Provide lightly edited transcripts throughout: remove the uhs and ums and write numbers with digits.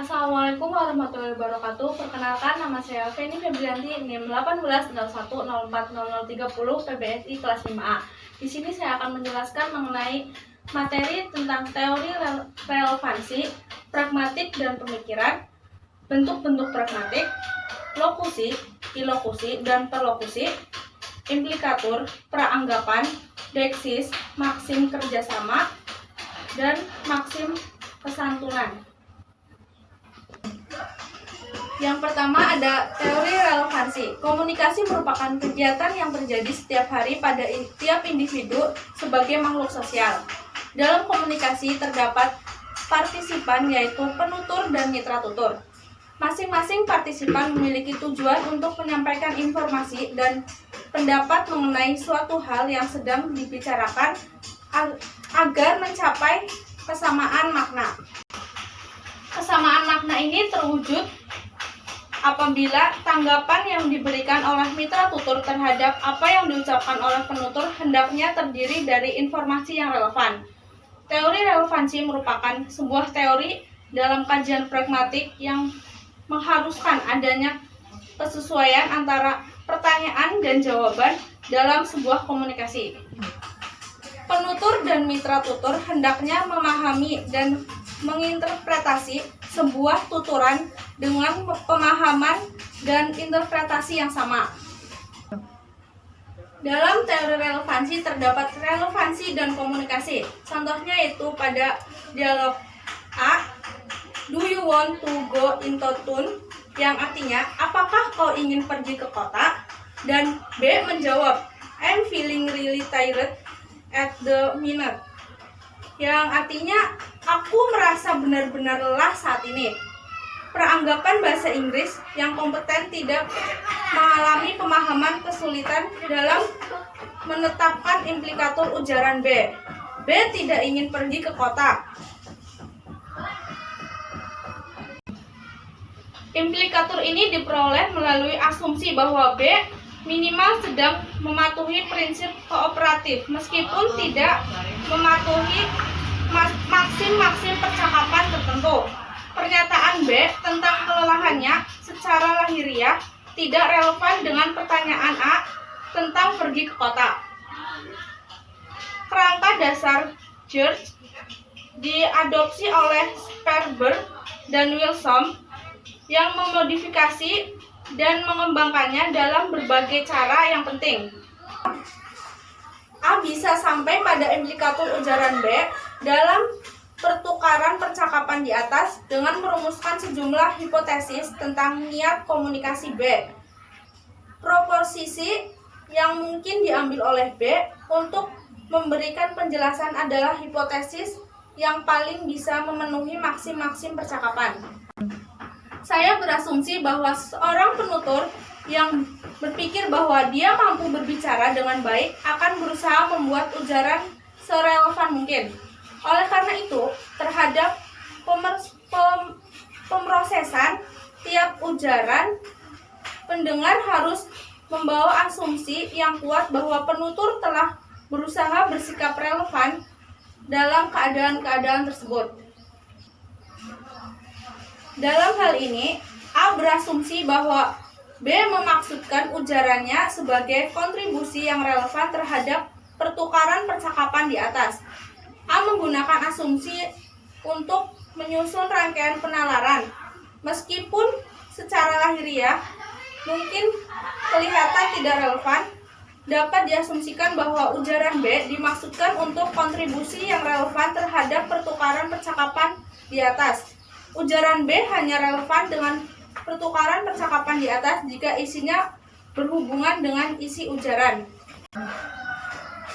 Assalamualaikum warahmatullahi wabarakatuh. Perkenalkan, nama saya Feni Febrianti, NIM 1801040030 PBSI kelas 5A. Di sini saya akan menjelaskan mengenai materi tentang teori relevansi, pragmatik dan pemikiran, bentuk-bentuk pragmatik, lokusi, ilokusi dan perlokusi, implikatur, praanggapan, deksis, maksim kerjasama, dan maksim kesantunan. Yang pertama ada teori relevansi. Komunikasi merupakan kegiatan yang terjadi setiap hari pada tiap individu sebagai makhluk sosial. Dalam komunikasi terdapat partisipan yaitu penutur dan mitra tutur. Masing-masing partisipan memiliki tujuan untuk menyampaikan informasi dan pendapat mengenai suatu hal yang sedang dibicarakan agar mencapai kesamaan makna. Kesamaan makna ini terwujud apabila tanggapan yang diberikan oleh mitra tutur terhadap apa yang diucapkan oleh penutur hendaknya terdiri dari informasi yang relevan. Teori relevansi merupakan sebuah teori dalam kajian pragmatik yang mengharuskan adanya kesesuaian antara pertanyaan dan jawaban dalam sebuah komunikasi. Penutur dan mitra tutur hendaknya memahami dan menginterpretasi sebuah tuturan dengan pemahaman dan interpretasi yang sama. Dalam teori relevansi terdapat relevansi dan komunikasi. Contohnya itu pada dialog A, "Do you want to go into town?" yang artinya, apakah kau ingin pergi ke kota? Dan B menjawab, "I'm feeling really tired at the minute," yang artinya, aku merasa benar-benar lelah saat ini. Peranggapan bahasa Inggris yang kompeten tidak mengalami pemahaman kesulitan dalam menetapkan implikatur ujaran B. B tidak ingin pergi ke kota. Implikatur ini diperoleh melalui asumsi bahwa B minimal sedang mematuhi prinsip kooperatif meskipun tidak mematuhi maksim-maksim percakapan tertentu. Pernyataan B tentang kelelahannya secara lahiriah tidak relevan dengan pertanyaan A tentang pergi ke kota. Kerangka dasar George diadopsi oleh Sperber dan Wilson yang memodifikasi dan mengembangkannya dalam berbagai cara yang penting. A bisa sampai pada implikatur ujaran B dalam pertukaran percakapan di atas dengan merumuskan sejumlah hipotesis tentang niat komunikasi B. Proposisi yang mungkin diambil oleh B untuk memberikan penjelasan adalah hipotesis yang paling bisa memenuhi maksim-maksim percakapan. Saya berasumsi bahwa seorang penutur yang berpikir bahwa dia mampu berbicara dengan baik akan berusaha membuat ujaran serelevan mungkin. Oleh karena itu, terhadap pemrosesan tiap ujaran, pendengar harus membawa asumsi yang kuat bahwa penutur telah berusaha bersikap relevan dalam keadaan-keadaan tersebut. Dalam hal ini, A berasumsi bahwa B memaksudkan ujarannya sebagai kontribusi yang relevan terhadap pertukaran percakapan di atas. A menggunakan asumsi untuk menyusun rangkaian penalaran. Meskipun secara lahiriah mungkin kelihatan tidak relevan, dapat diasumsikan bahwa ujaran B dimaksudkan untuk kontribusi yang relevan terhadap pertukaran percakapan di atas. Ujaran B hanya relevan dengan pertukaran percakapan di atas jika isinya berhubungan dengan isi ujaran.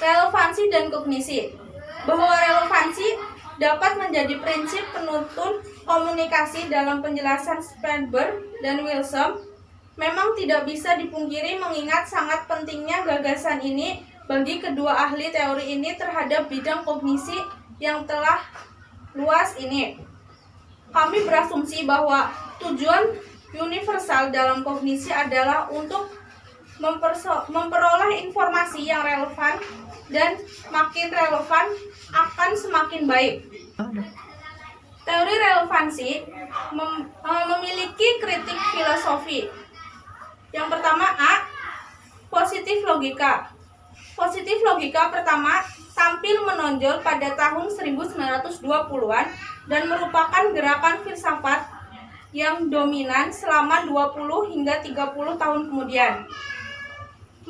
Relevansi dan kognisi. Bahwa relevansi dapat menjadi prinsip penuntun komunikasi dalam penjelasan Sperber dan Wilson memang tidak bisa dipungkiri mengingat sangat pentingnya gagasan ini bagi kedua ahli teori ini terhadap bidang kognisi yang telah luas ini. Kami berasumsi bahwa tujuan universal dalam kognisi adalah untuk memperoleh informasi yang relevan dan makin relevan akan semakin baik. Teori relevansi memiliki kritik filosofi. Yang pertama A. Positif logika. Positif logika pertama tampil menonjol pada tahun 1920-an dan merupakan gerakan filsafat yang dominan selama 20 hingga 30 tahun kemudian.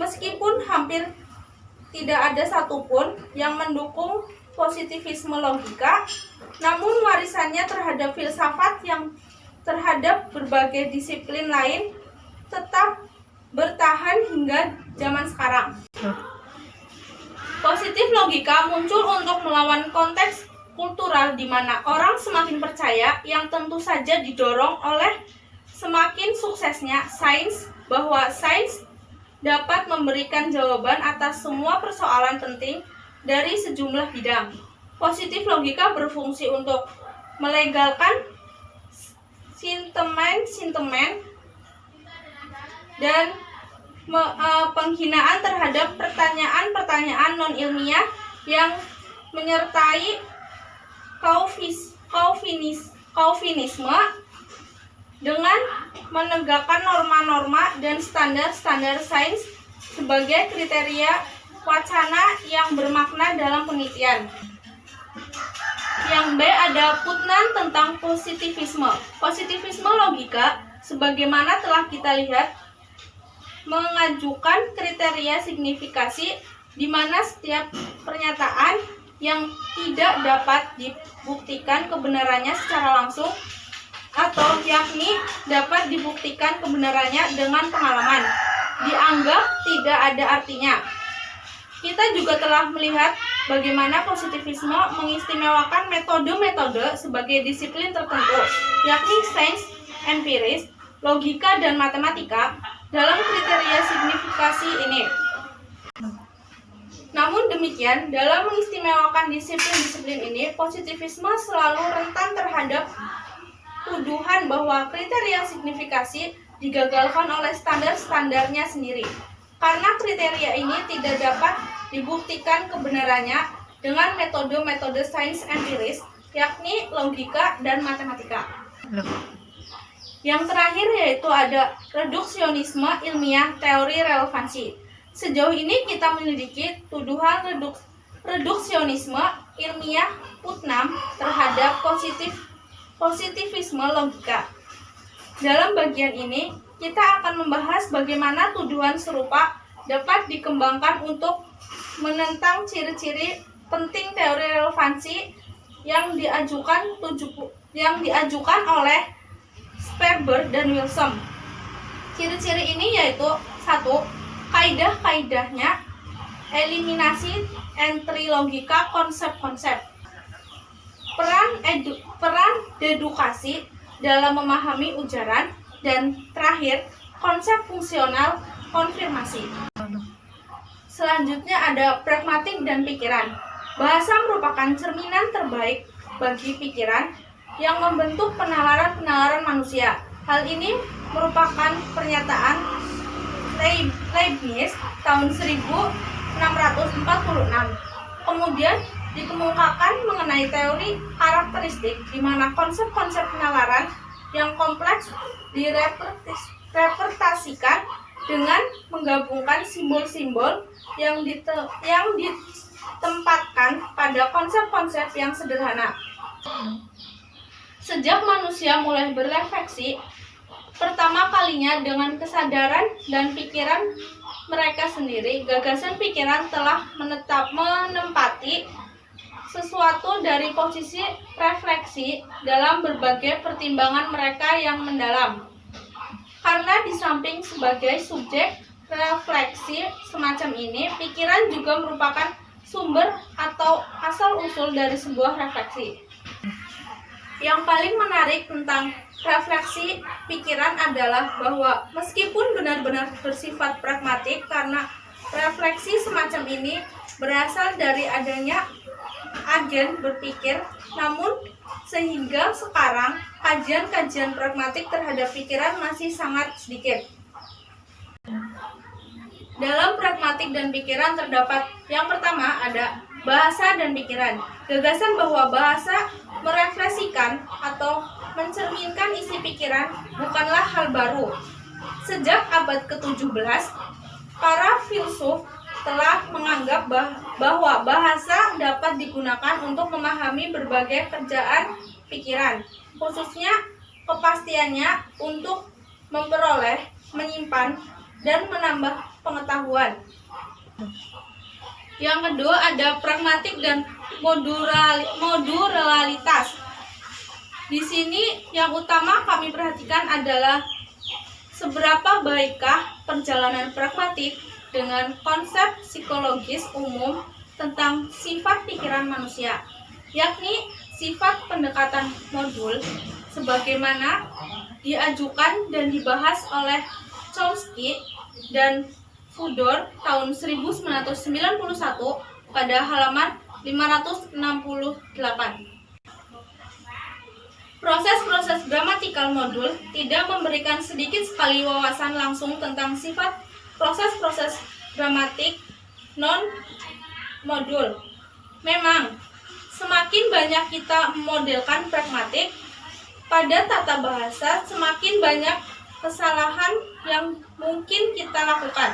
Meskipun hampir tidak ada satupun yang mendukung positivisme logika, namun warisannya terhadap filsafat yang terhadap berbagai disiplin lain tetap bertahan hingga zaman sekarang. Positif logika muncul untuk melawan konteks kultural di mana orang semakin percaya, yang tentu saja didorong oleh semakin suksesnya sains, bahwa sains dapat memberikan jawaban atas semua persoalan penting dari sejumlah bidang. Positif logika berfungsi untuk melegalkan sintemen dan penghinaan terhadap pertanyaan-pertanyaan non-ilmiah yang menyertai Calvinisme dengan menegakkan norma-norma dan standar-standar sains sebagai kriteria wacana yang bermakna dalam penelitian. Yang B ada Putnam tentang positivisme. Positivisme logika, sebagaimana telah kita lihat, mengajukan kriteria signifikasi di mana setiap pernyataan yang tidak dapat dibuktikan kebenarannya secara langsung atau yakni dapat dibuktikan kebenarannya dengan pengalaman dianggap tidak ada artinya. Kita juga telah melihat bagaimana positivisme mengistimewakan metode-metode sebagai disiplin tertentu, yakni sains empiris, logika, dan matematika dalam kriteria signifikasi ini. Namun demikian, dalam mengistimewakan disiplin-disiplin ini, positivisme selalu rentan terhadap tuduhan bahwa kriteria signifikasi digagalkan oleh standar-standarnya sendiri, karena kriteria ini tidak dapat dibuktikan kebenarannya dengan metode-metode sains empiris, yakni logika dan matematika. Yang terakhir yaitu ada reduksionisme ilmiah teori relevansi. Sejauh ini kita menyelidiki tuduhan reduksionisme ilmiah Putnam terhadap positivisme logika. Dalam bagian ini, kita akan membahas bagaimana tuduhan serupa dapat dikembangkan untuk menentang ciri-ciri penting teori relevansi yang diajukan oleh Sperber dan Wilson. Ciri-ciri ini yaitu 1. Kaidah-kaidahnya, eliminasi entry logika konsep-konsep, peran dedukasi dalam memahami ujaran, dan terakhir konsep fungsional konfirmasi. Selanjutnya ada pragmatik dan pikiran. Bahasa merupakan cerminan terbaik bagi pikiran yang membentuk penalaran-penalaran manusia. Hal ini merupakan pernyataan Leibniz tahun 1646. Kemudian dikemukakan mengenai teori karakteristik, di mana konsep-konsep penalaran yang kompleks direpresentasikan dengan menggabungkan simbol-simbol yang ditempatkan pada konsep-konsep yang sederhana. Sejak manusia mulai berefleksi pertama kalinya dengan kesadaran dan pikiran mereka sendiri, gagasan pikiran telah menempati sesuatu dari posisi refleksi dalam berbagai pertimbangan mereka yang mendalam. Karena di samping sebagai subjek refleksi semacam ini, pikiran juga merupakan sumber atau asal-usul dari sebuah refleksi. Yang paling menarik tentang refleksi pikiran adalah bahwa meskipun benar-benar bersifat pragmatik, karena refleksi semacam ini berasal dari adanya agen berpikir, namun sehingga sekarang kajian-kajian pragmatik terhadap pikiran masih sangat sedikit. Dalam pragmatik dan pikiran terdapat yang pertama ada bahasa dan pikiran. Gagasan bahwa bahasa Merefleksikan atau mencerminkan isi pikiran bukanlah hal baru. Sejak abad ke-17, para filsuf telah menganggap bahwa bahasa dapat digunakan untuk memahami berbagai kerjaan pikiran, khususnya kepastiannya untuk memperoleh, menyimpan, dan menambah pengetahuan. Yang kedua ada pragmatik dan modularitas. Di sini yang utama kami perhatikan adalah seberapa baikkah perjalanan pragmatik dengan konsep psikologis umum tentang sifat pikiran manusia, yakni sifat pendekatan modul sebagaimana diajukan dan dibahas oleh Chomsky dan Fodor tahun 1991 pada halaman 568. Proses-proses gramatikal modul tidak memberikan sedikit sekali wawasan langsung tentang sifat proses-proses gramatik non-modul. Memang, semakin banyak kita memodelkan pragmatik pada tata bahasa, semakin banyak kesalahan yang mungkin kita lakukan.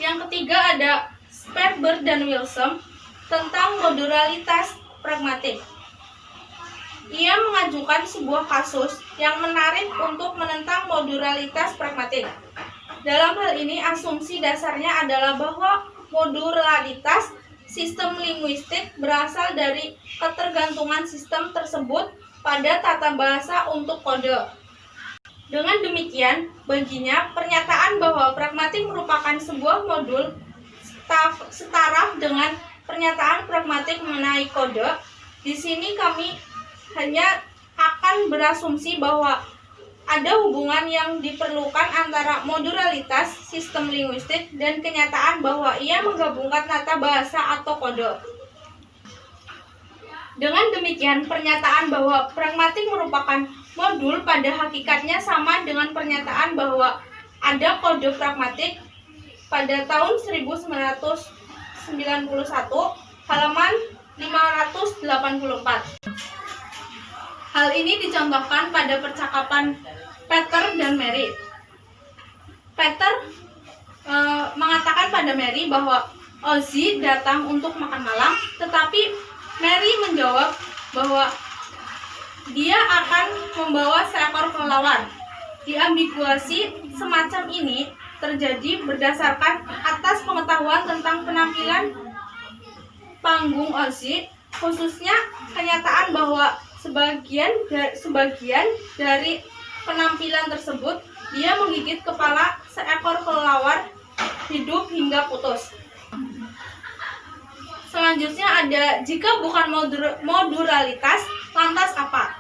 Yang ketiga ada Sperber dan Wilson tentang modularitas pragmatik. Ia mengajukan sebuah kasus yang menarik untuk menentang modularitas pragmatik. Dalam hal ini, asumsi dasarnya adalah bahwa modularitas sistem linguistik berasal dari ketergantungan sistem tersebut pada tata bahasa untuk kode. Dengan demikian, baginya pernyataan bahwa pragmatik merupakan sebuah modul setara dengan pernyataan pragmatik mengenai kode. Di sini kami hanya akan berasumsi bahwa ada hubungan yang diperlukan antara modularitas sistem linguistik dan kenyataan bahwa ia menggabungkan tata bahasa atau kode. Dengan demikian, pernyataan bahwa pragmatik merupakan modul pada hakikatnya sama dengan pernyataan bahwa ada kode pragmatik pada tahun 1991 halaman 584. Hal ini dicontohkan pada percakapan Peter dan Mary. Peter mengatakan pada Mary bahwa Ozzy datang untuk makan malam, tetapi Mary menjawab bahwa dia akan membawa seekor kelelawar. Diambiguasi semacam ini terjadi berdasarkan atas pengetahuan tentang penampilan panggung Ozzy, khususnya kenyataan bahwa sebagian dari penampilan tersebut dia menggigit kepala seekor kelelawar hidup hingga putus. Selanjutnya ada jika bukan modularitas, lantas apa?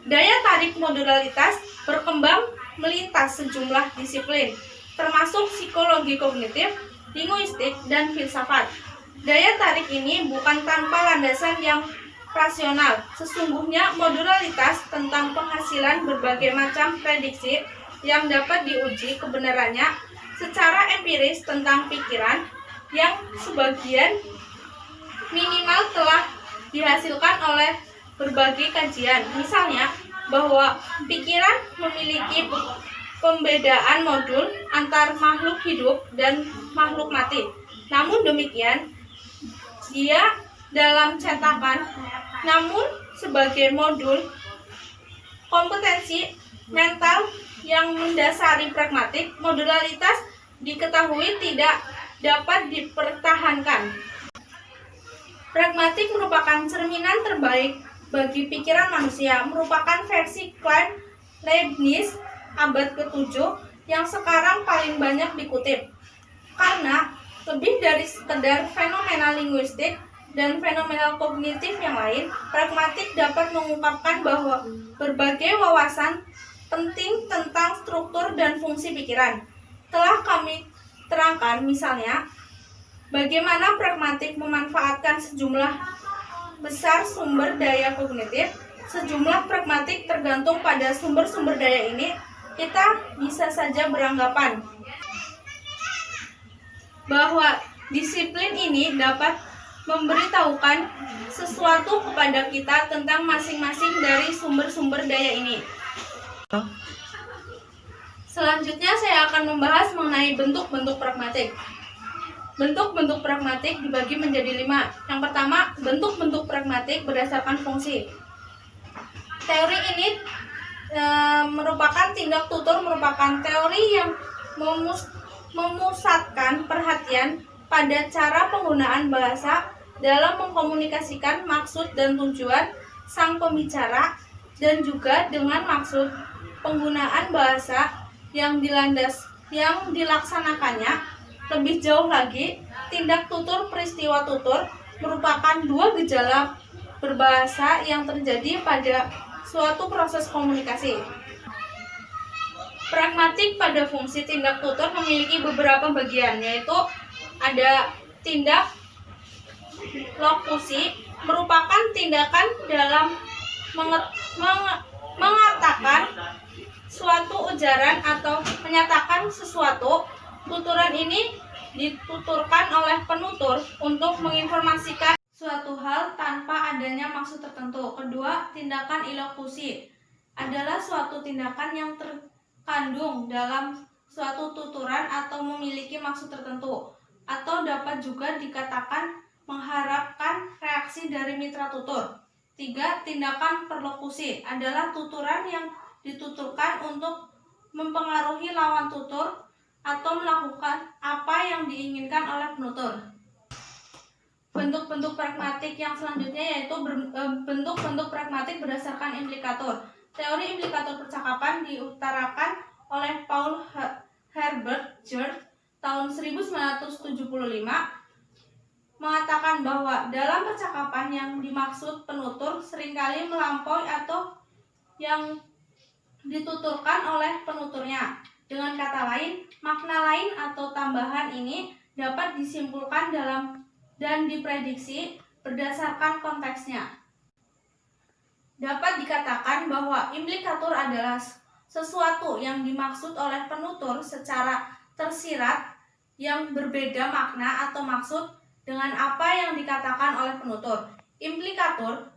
Daya tarik modularitas berkembang melintas sejumlah disiplin, termasuk psikologi kognitif, linguistik, dan filsafat. Daya tarik ini bukan tanpa landasan yang rasional. Sesungguhnya modularitas tentang penghasilan berbagai macam prediksi yang dapat diuji kebenarannya secara empiris tentang pikiran yang sebagian minimal telah dihasilkan oleh berbagai kajian. Misalnya, bahwa pikiran memiliki pembedaan modul antar makhluk hidup dan makhluk mati. Namun demikian, dia dalam cetakan, namun sebagai modul kompetensi mental yang mendasari pragmatik, modularitas diketahui tidak dapat dipertahankan. Pragmatik merupakan cerminan terbaik bagi pikiran manusia, merupakan versi klaim Leibniz abad ke-7 yang sekarang paling banyak dikutip. Karena lebih dari sekedar fenomena linguistik dan fenomena kognitif yang lain, pragmatik dapat mengungkapkan bahwa berbagai wawasan penting tentang struktur dan fungsi pikiran. Telah kami terangkan misalnya bagaimana pragmatik memanfaatkan sejumlah besar sumber daya kognitif. Sejumlah pragmatik tergantung pada sumber-sumber daya ini. Kita bisa saja beranggapan bahwa disiplin ini dapat memberitahukan sesuatu kepada kita tentang masing-masing dari sumber-sumber daya ini. Selanjutnya saya akan membahas mengenai bentuk-bentuk pragmatik. Bentuk-bentuk pragmatik dibagi menjadi 5. Yang pertama, bentuk-bentuk pragmatik berdasarkan fungsi. Teori ini merupakan tindak tutur, merupakan teori yang memusatkan perhatian pada cara penggunaan bahasa dalam mengkomunikasikan maksud dan tujuan sang pembicara, dan juga dengan maksud penggunaan bahasa yang dilaksanakannya. Lebih jauh lagi, tindak tutur peristiwa tutur merupakan dua gejala berbahasa yang terjadi pada suatu proses komunikasi. Pragmatik pada fungsi tindak tutur memiliki beberapa bagian, yaitu ada tindak lokusi, merupakan tindakan dalam mengatakan suatu ujaran atau menyatakan sesuatu. Tuturan ini dituturkan oleh penutur untuk menginformasikan suatu hal tanpa adanya maksud tertentu. Kedua, tindakan ilokusi adalah suatu tindakan yang terkandung dalam suatu tuturan atau memiliki maksud tertentu, atau dapat juga dikatakan mengharapkan reaksi dari mitra tutur. Tiga, tindakan perlokusi adalah tuturan yang dituturkan untuk mempengaruhi lawan tutur atau melakukan apa yang diinginkan oleh penutur. Bentuk-bentuk pragmatik yang selanjutnya yaitu bentuk-bentuk pragmatik berdasarkan implikator. Teori implikator percakapan diutarakan oleh Paul Herbert George tahun 1975, mengatakan bahwa dalam percakapan yang dimaksud penutur seringkali melampaui atau yang dituturkan oleh penuturnya. Dengan kata lain, makna lain atau tambahan ini dapat disimpulkan dalam dan diprediksi berdasarkan konteksnya. Dapat dikatakan bahwa implikator adalah sesuatu yang dimaksud oleh penutur secara tersirat yang berbeda makna atau maksud dengan apa yang dikatakan oleh penutur. Implikator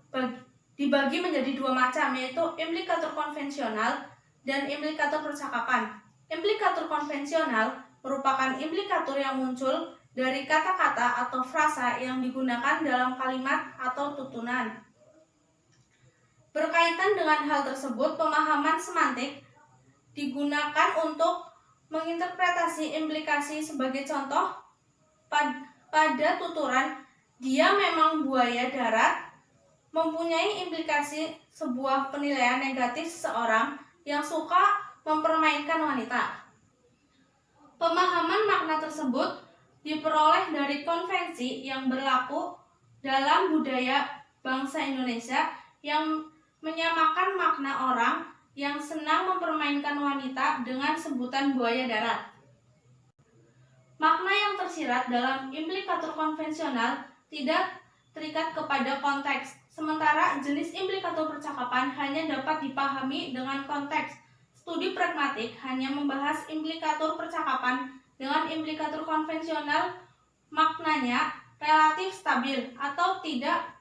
dibagi menjadi dua macam, yaitu implikator konvensional dan implikator percakapan. Implikator konvensional merupakan implikator yang muncul dari kata-kata atau frasa yang digunakan dalam kalimat atau tutunan. Berkaitan dengan hal tersebut, pemahaman semantik digunakan untuk menginterpretasi implikasi. Sebagai contoh, pada tuturan "dia memang buaya darat" mempunyai implikasi sebuah penilaian negatif seseorang yang suka mempermainkan wanita. Pemahaman makna tersebut diperoleh dari konvensi yang berlaku dalam budaya bangsa Indonesia yang menyamakan makna orang yang senang mempermainkan wanita dengan sebutan buaya darat. Makna yang tersirat dalam implikator konvensional tidak terikat kepada konteks, sementara jenis implikator percakapan hanya dapat dipahami dengan konteks. Studi pragmatik hanya membahas implikator percakapan dengan implikator konvensional, maknanya relatif stabil atau tidak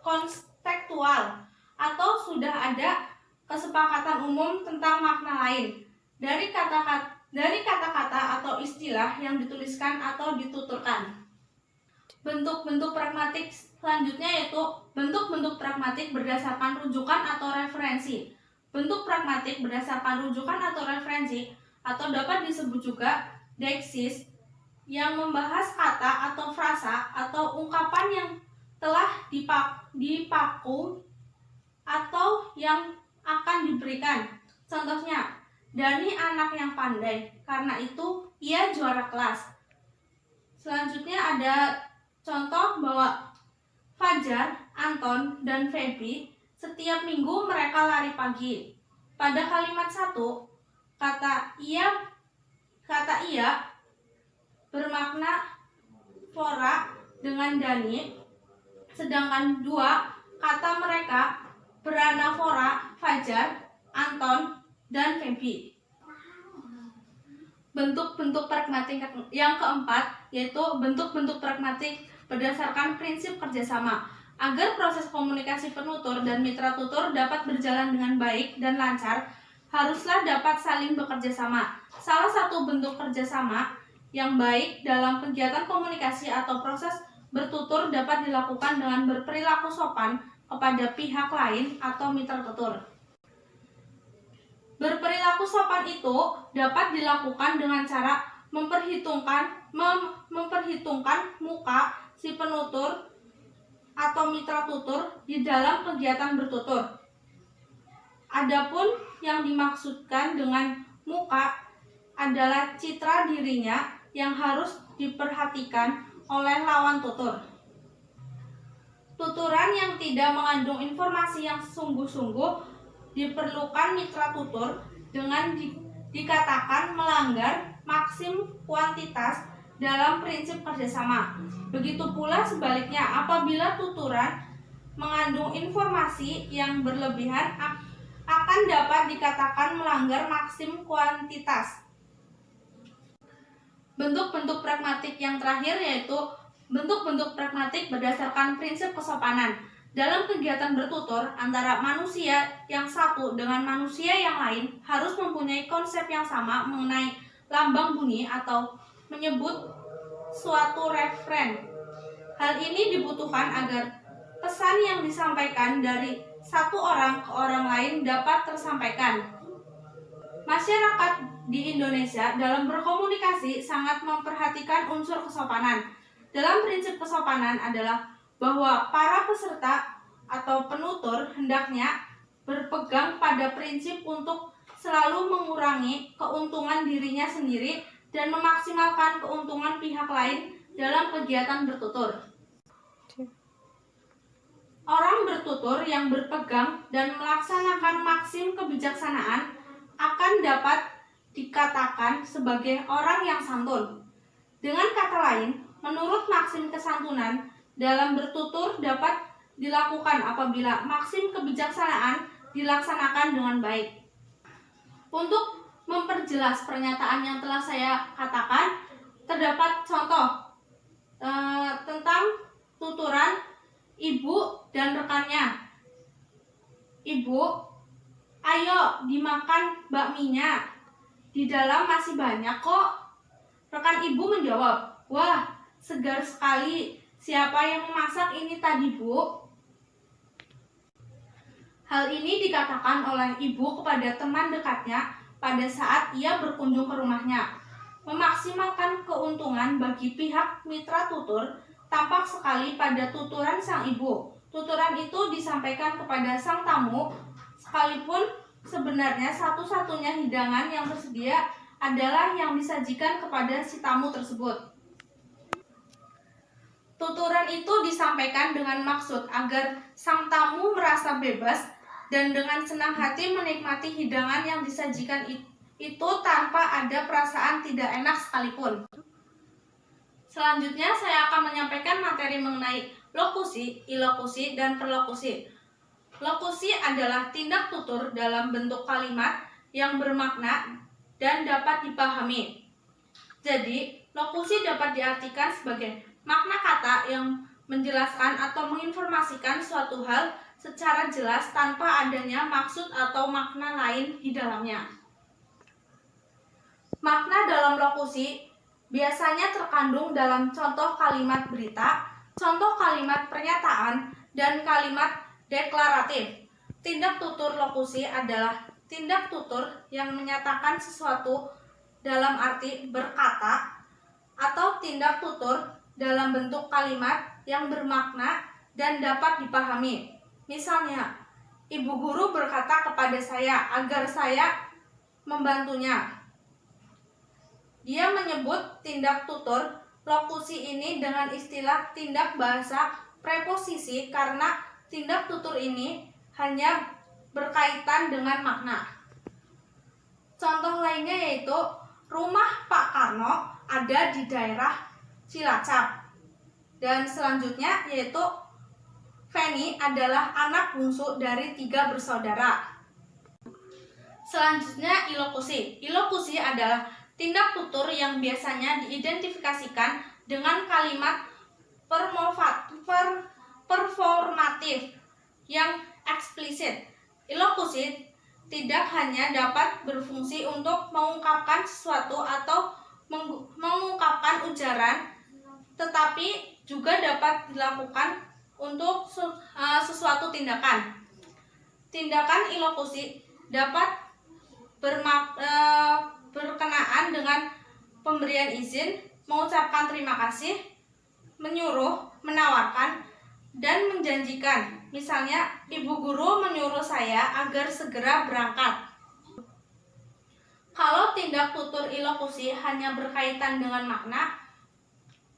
konstekstual, atau sudah ada kesepakatan umum tentang makna lain dari kata-kata atau istilah yang dituliskan atau dituturkan. Bentuk-bentuk pragmatik selanjutnya yaitu bentuk-bentuk pragmatik berdasarkan rujukan atau referensi. Bentuk pragmatik berdasarkan rujukan atau referensi, atau dapat disebut juga deiksis, yang membahas kata atau frasa atau ungkapan yang telah dipaku atau yang akan diberikan. Contohnya, Dani anak yang pandai, karena itu ia juara kelas. Selanjutnya ada contoh bahwa Fajar, Anton, dan Feby setiap minggu mereka lari pagi. Pada kalimat 1, kata ia bermakna Flora dengan Dani, sedangkan 2 kata mereka beranafora Fajar, Anton, dan Feby. Bentuk-bentuk pragmatik yang keempat yaitu bentuk-bentuk pragmatik berdasarkan prinsip kerjasama. Agar proses komunikasi penutur dan mitra tutur dapat berjalan dengan baik dan lancar, haruslah dapat saling bekerja sama. Salah satu bentuk kerjasama yang baik dalam kegiatan komunikasi atau proses bertutur dapat dilakukan dengan berperilaku sopan kepada pihak lain atau mitra tutur. Berperilaku sopan itu dapat dilakukan dengan cara memperhitungkan muka si penutur atau mitra tutur di dalam kegiatan bertutur. Adapun yang dimaksudkan dengan muka adalah citra dirinya yang harus diperhatikan oleh lawan tutur. Tuturan yang tidak mengandung informasi yang sungguh-sungguh diperlukan mitra tutur dengan dikatakan melanggar maksim kuantitas dalam prinsip kerjasama. Begitu pula sebaliknya, apabila tuturan mengandung informasi yang berlebihan akan dapat dikatakan melanggar maksim kuantitas. Bentuk-bentuk pragmatik yang terakhir yaitu bentuk-bentuk pragmatik berdasarkan prinsip kesopanan. Dalam kegiatan bertutur antara manusia yang satu dengan manusia yang lain harus mempunyai konsep yang sama mengenai lambang bunyi atau menyebut suatu referen. Hal ini dibutuhkan agar pesan yang disampaikan dari satu orang ke orang lain dapat tersampaikan. Masyarakat di Indonesia dalam berkomunikasi sangat memperhatikan unsur kesopanan. Dalam prinsip kesopanan adalah bahwa para peserta atau penutur hendaknya berpegang pada prinsip untuk selalu mengurangi keuntungan dirinya sendiri dan memaksimalkan keuntungan pihak lain dalam kegiatan bertutur. Orang bertutur yang berpegang dan melaksanakan maksim kebijaksanaan akan dapat dikatakan sebagai orang yang santun. Dengan kata lain, menurut maksim kesantunan, dalam bertutur dapat dilakukan apabila maksim kebijaksanaan dilaksanakan dengan baik. Untuk memperjelas pernyataan yang telah saya katakan, terdapat contoh tentang tuturan ibu dan rekannya. Ibu, ayo dimakan bakminya, di dalam masih banyak kok. Rekan ibu menjawab, wah, segar sekali. Siapa yang memasak ini tadi, Bu? Hal ini dikatakan oleh ibu kepada teman dekatnya pada saat ia berkunjung ke rumahnya. Memaksimalkan keuntungan bagi pihak mitra tutur tampak sekali pada tuturan sang ibu. Tuturan itu disampaikan kepada sang tamu, sekalipun sebenarnya satu-satunya hidangan yang tersedia adalah yang disajikan kepada si tamu tersebut. Tuturan itu disampaikan dengan maksud agar sang tamu merasa bebas dan dengan senang hati menikmati hidangan yang disajikan itu tanpa ada perasaan tidak enak sekalipun. Selanjutnya saya akan menyampaikan materi mengenai lokusi, ilokusi, dan perlokusi. Lokusi adalah tindak tutur dalam bentuk kalimat yang bermakna dan dapat dipahami. Jadi, lokusi dapat diartikan sebagai makna kata yang menjelaskan atau menginformasikan suatu hal secara jelas tanpa adanya maksud atau makna lain di dalamnya. Makna dalam lokusi biasanya terkandung dalam contoh kalimat berita, contoh kalimat pernyataan, dan kalimat deklaratif. Tindak tutur lokusi adalah tindak tutur yang menyatakan sesuatu dalam arti berkata, atau tindak tutur dalam bentuk kalimat yang bermakna dan dapat dipahami. Misalnya, ibu guru berkata kepada saya agar saya membantunya. Dia menyebut tindak tutur lokusi ini dengan istilah tindak bahasa preposisi karena tindak tutur ini hanya berkaitan dengan makna. Contoh lainnya yaitu rumah Pak Karno ada di daerah Cilacap. Dan selanjutnya yaitu Feni adalah anak bungsu dari 3 bersaudara. Selanjutnya ilokusi. Ilokusi adalah tindak tutur yang biasanya diidentifikasikan dengan kalimat performatif yang eksplisit. Ilokusi tidak hanya dapat berfungsi untuk mengungkapkan sesuatu atau mengungkapkan ujaran, tetapi juga dapat dilakukan untuk sesuatu tindakan. Tindakan ilokusi dapat berkenaan dengan pemberian izin, mengucapkan terima kasih, menyuruh, menawarkan, dan menjanjikan. Misalnya, ibu guru menyuruh saya agar segera berangkat. Kalau tindak tutur ilokusi hanya berkaitan dengan makna,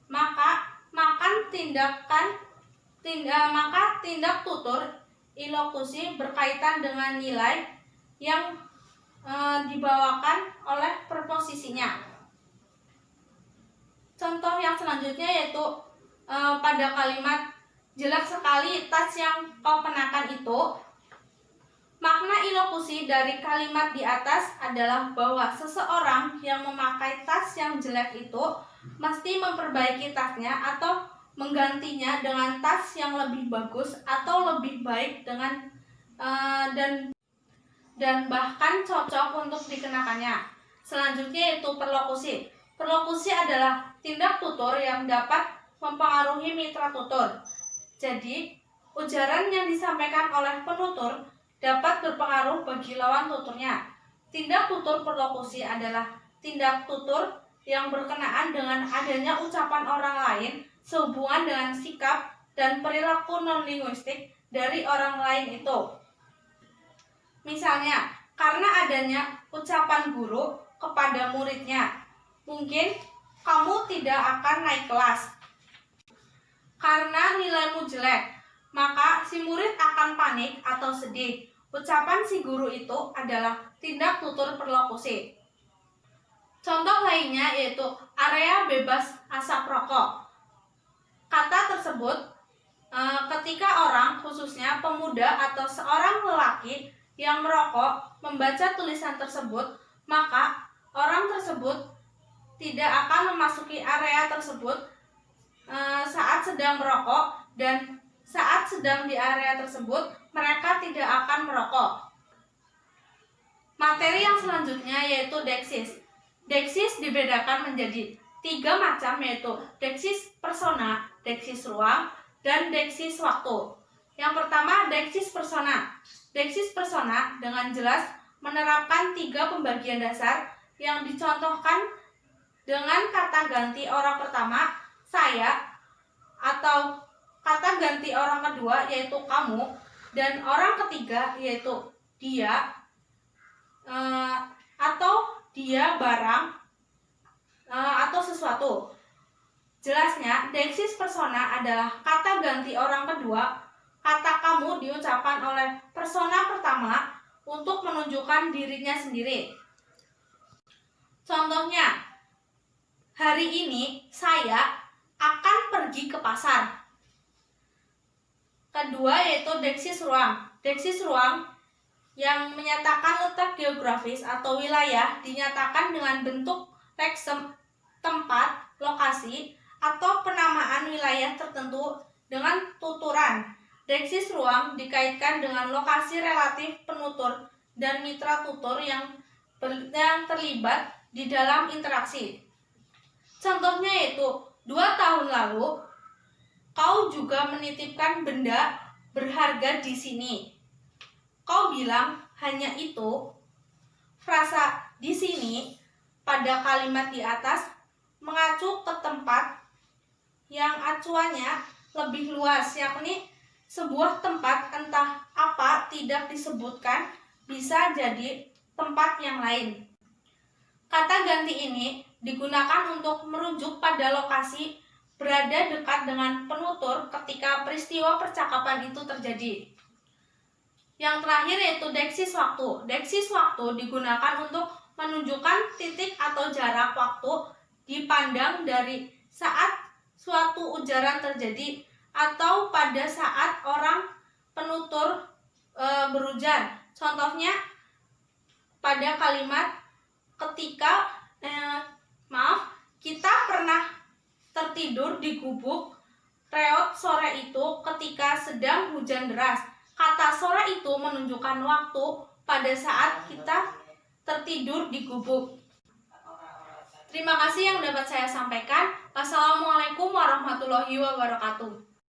maka tindak tutur ilokusi berkaitan dengan nilai yang dibawakan oleh preposisinya. Contoh yang selanjutnya yaitu pada kalimat jelek sekali tas yang kau kenakan itu. Makna ilokusi dari kalimat di atas adalah bahwa seseorang yang memakai tas yang jelek itu mesti memperbaiki tasnya atau menggantinya dengan tas yang lebih bagus atau lebih baik dan bahkan cocok untuk dikenakannya. Selanjutnya yaitu perlokusi. Perlokusi adalah tindak tutur yang dapat mempengaruhi mitra tutur. Jadi, ujaran yang disampaikan oleh penutur dapat berpengaruh bagi lawan tuturnya. Tindak tutur perlokusi adalah tindak tutur yang berkenaan dengan adanya ucapan orang lain sehubungan dengan sikap dan perilaku non-linguistik dari orang lain itu. Misalnya, karena adanya ucapan guru kepada muridnya, mungkin kamu tidak akan naik kelas. Karena nilaimu jelek, maka si murid akan panik atau sedih. Ucapan si guru itu adalah tindak tutur perlokusi. Contoh lainnya yaitu area bebas asap rokok. Kata tersebut ketika orang, khususnya pemuda atau seorang lelaki yang merokok membaca tulisan tersebut, maka orang tersebut tidak akan memasuki area tersebut saat sedang merokok, dan saat sedang di area tersebut mereka tidak akan merokok. Materi yang selanjutnya yaitu deksis. Deksis dibedakan menjadi 3 macam, yaitu deksis persona, deksis ruang, dan deksis waktu. Yang pertama, deksis persona. Deksis persona dengan jelas menerapkan 3 pembagian dasar yang dicontohkan dengan kata ganti orang pertama, saya, atau kata ganti orang kedua yaitu kamu, dan orang ketiga yaitu dia, atau dia barang, atau sesuatu. Jelasnya, deksis persona adalah kata ganti orang kedua. Kata kamu diucapkan oleh persona pertama untuk menunjukkan dirinya sendiri. Contohnya, hari ini saya akan pergi ke pasar. Kedua yaitu deksis ruang. Deksis ruang yang menyatakan letak geografis atau wilayah dinyatakan dengan bentuk leksem, tempat, lokasi, atau penamaan wilayah tertentu dengan tuturan. Deksis ruang dikaitkan dengan lokasi relatif penutur dan mitra tutur yang terlibat di dalam interaksi. Contohnya yaitu 2 tahun lalu kau juga menitipkan benda berharga di sini. Kau bilang hanya itu. Frasa di sini pada kalimat di atas mengacu ke tempat yang acuannya lebih luas, yakni sebuah tempat entah apa tidak disebutkan, bisa jadi tempat yang lain. Kata ganti ini digunakan untuk merujuk pada lokasi berada dekat dengan penutur ketika peristiwa percakapan itu terjadi. Yang terakhir yaitu deksis waktu. Deksis waktu digunakan untuk menunjukkan titik atau jarak waktu dipandang dari saat suatu ujaran terjadi atau pada saat orang penutur berujar. Contohnya pada kalimat ketika kita pernah tertidur di gubuk Reot sore itu ketika sedang hujan deras. Kata sore itu menunjukkan waktu pada saat kita tertidur di gubuk. Terima kasih yang dapat saya sampaikan. Wassalamualaikum warahmatullahi wabarakatuh.